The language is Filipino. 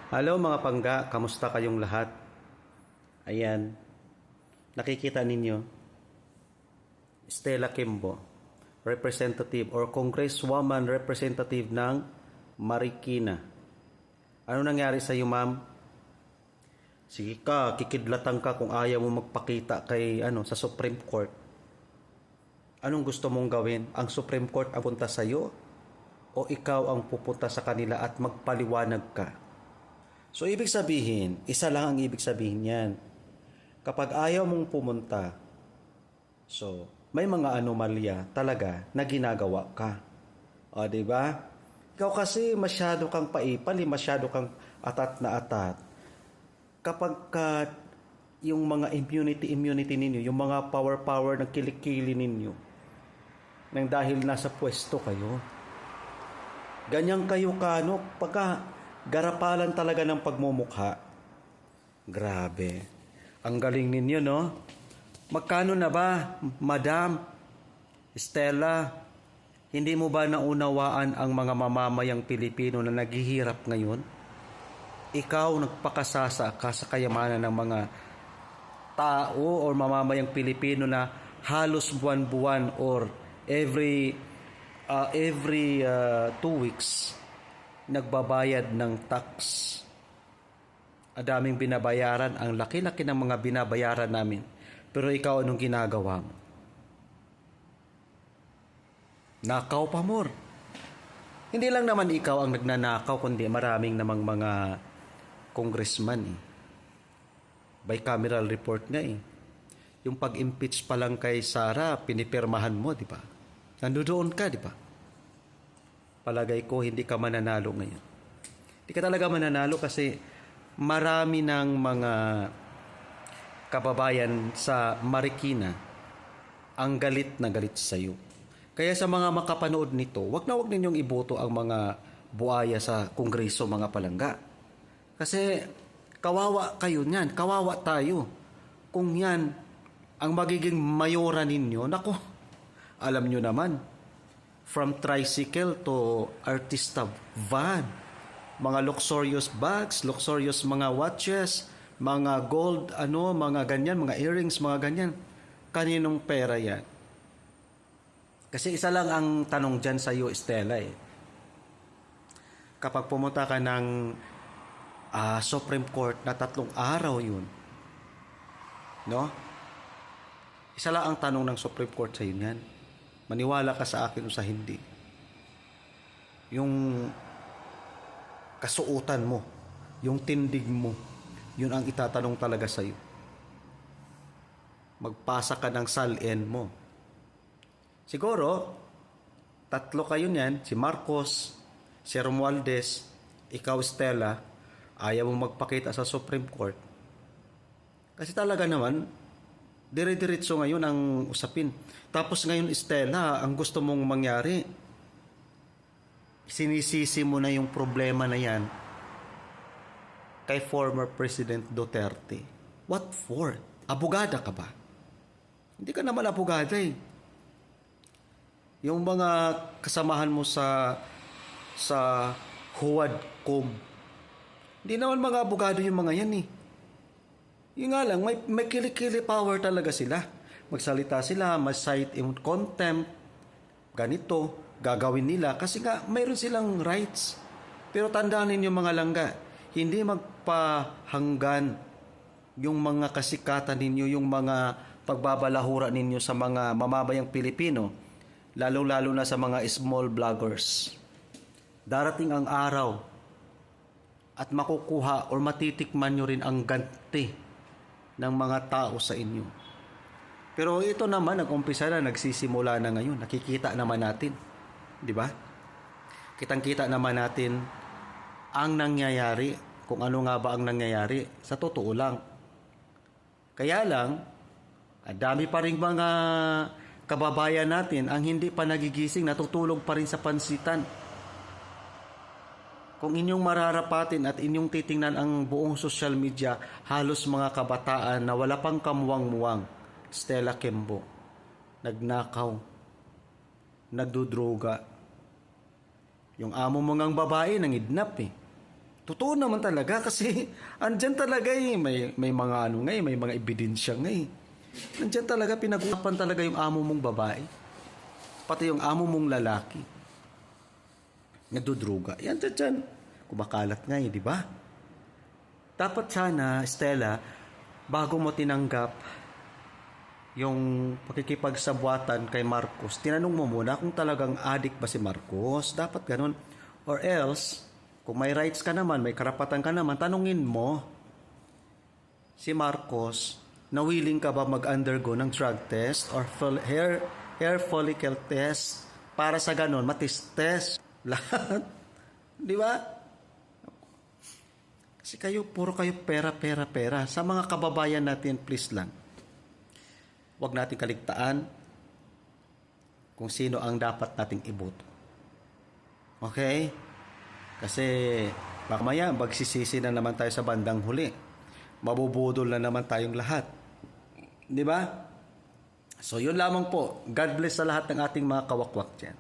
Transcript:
Hello mga pangga, kamusta kayong lahat? Ayan, nakikita ninyo, Stella Kimbo, representative or congresswoman representative ng Marikina. Ano nangyari sa iyo, ma'am? Sige ka, kikidlatan ka kung ayaw mo magpakita kay sa Supreme Court. Anong gusto mong gawin? Ang Supreme Court ang punta sa iyo o ikaw ang pupunta sa kanila at magpaliwanag ka? So, ibig sabihin, isa lang ang ibig sabihin yan. Kapag ayaw mong pumunta, so, may mga anomalya talaga na ginagawa ka. O, diba? Ikaw kasi masyado kang paipali, masyado kang atat na atat. Kapag yung mga immunity ninyo, yung mga power ng kilikili ninyo, nang dahil nasa pwesto kayo, ganyan kayo pagka garapalan talaga ng pagmumukha. Grabe. Ang galing ninyo, no? Magkano na ba, Madam Stella? Hindi mo ba naunawaan ang mga mamamayang Pilipino na naghihirap ngayon? Ikaw nagpakasasa ka sa kayamanan ng mga tao o mamamayang Pilipino na halos buwan-buwan or every 2 weeks nagbabayad ng tax. Adaming binabayaran, ang laki-laki ng mga binabayaran namin. Pero ikaw, anong ginagawa mo? Nakaw pa more. Hindi lang naman ikaw ang nagnanakaw, kundi maraming namang mga congressman bicameral report nga Yung pag-impeach pa lang kay Sara, pinipirmahan mo, di ba? Nandoon ka, di ba? Palagay ko hindi ka mananalo ngayon. Hindi ka talaga mananalo kasi marami ng mga kababayan sa Marikina ang galit na galit sa iyo. Kaya sa mga makapanood nito, wag ninyong iboto ang mga buaya sa Kongreso, mga palangga. Kasi kawawa kayo niyan, kawawa tayo. Kung yan ang magiging mayora ninyo, nako, alam nyo naman, from tricycle to artista van, mga luxurious bags, luxurious mga watches, mga gold, mga ganyan, mga earrings, mga ganyan. Kaninong pera yan? Kasi isa lang ang tanong dyan sa iyo, Stella. Kapag pumunta ka ng Supreme Court na 3 araw yun, no? Isa lang ang tanong ng Supreme Court sa iyo yan. Maniwala ka sa akin o sa hindi. Yung kasuotan mo, yung tindig mo, yun ang itatanong talaga sa'yo. Magpasa ka ng salin mo. Siguro, 3 kayo niyan, si Marcos, si Romualdez, ikaw Stella, ayaw mong magpakita sa Supreme Court. Kasi talaga naman, dire-diretso ngayon ang usapin. Tapos ngayon, Stella, ang gusto mong mangyari, sinisisi mo na yung problema na yan kay former President Duterte. What for? Abogada ka ba? Hindi ka naman abogada Yung mga kasamahan mo sa HUADCOM, hindi naman mga abogado yung mga yan Yung nga lang, may kilikili power talaga sila. Magsalita sila, ma-cite in contempt, ganito, gagawin nila kasi nga mayroon silang rights. Pero tandaan ninyo mga langga, hindi magpahanggan yung mga kasikatan ninyo, yung mga pagbabalahura ninyo sa mga mamamayang Pilipino, lalo-lalo na sa mga small vloggers. Darating ang araw at makukuha or matitikman nyo rin ang ganti ng mga tao sa inyo. Pero ito naman, nag-umpisa na, nagsisimula na ngayon. Nakikita naman natin. Di ba? Kitang-kita naman natin ang nangyayari, kung ano nga ba ang nangyayari. Sa totoo lang. Kaya lang, dami pa rin mga kababayan natin ang hindi pa nagigising, natutulog pa rin sa pansitan. Kung inyong mararapatin at inyong titingnan ang buong social media, halos mga kabataan na wala pang kamuwang-muwang, Stella Kimbo, nagnakaw, nagdudroga. Yung amo mo ngang babae, nangidnap Totoo naman talaga kasi andyan talaga may mga ano nga may mga ebidensya nga Andyan talaga pinag-uusapan talaga yung amo mong babae. Pati yung amo mong lalaki. Nagdudruga. Yan dyan. Kumakalat nga di ba? Dapat sana, Stella, bago mo tinanggap yung pakikipagsabuatan kay Marcos, tinanong mo muna kung talagang adik ba si Marcos. Dapat ganun. Or else, kung may rights ka naman, may karapatan ka naman, tanungin mo si Marcos na willing ka ba mag-undergo ng drug test or hair follicle test para sa ganun, matest lahat. Di ba? Kasi puro kayo pera. Sa mga kababayan natin, please lang. Huwag natin kaligtaan kung sino ang dapat nating iboto. Okay? Kasi mamaya magsisisi na naman tayo sa bandang huli. Mabubudol na naman tayong lahat. Di ba? So yun lamang po. God bless sa lahat ng ating mga kawakwak dyan.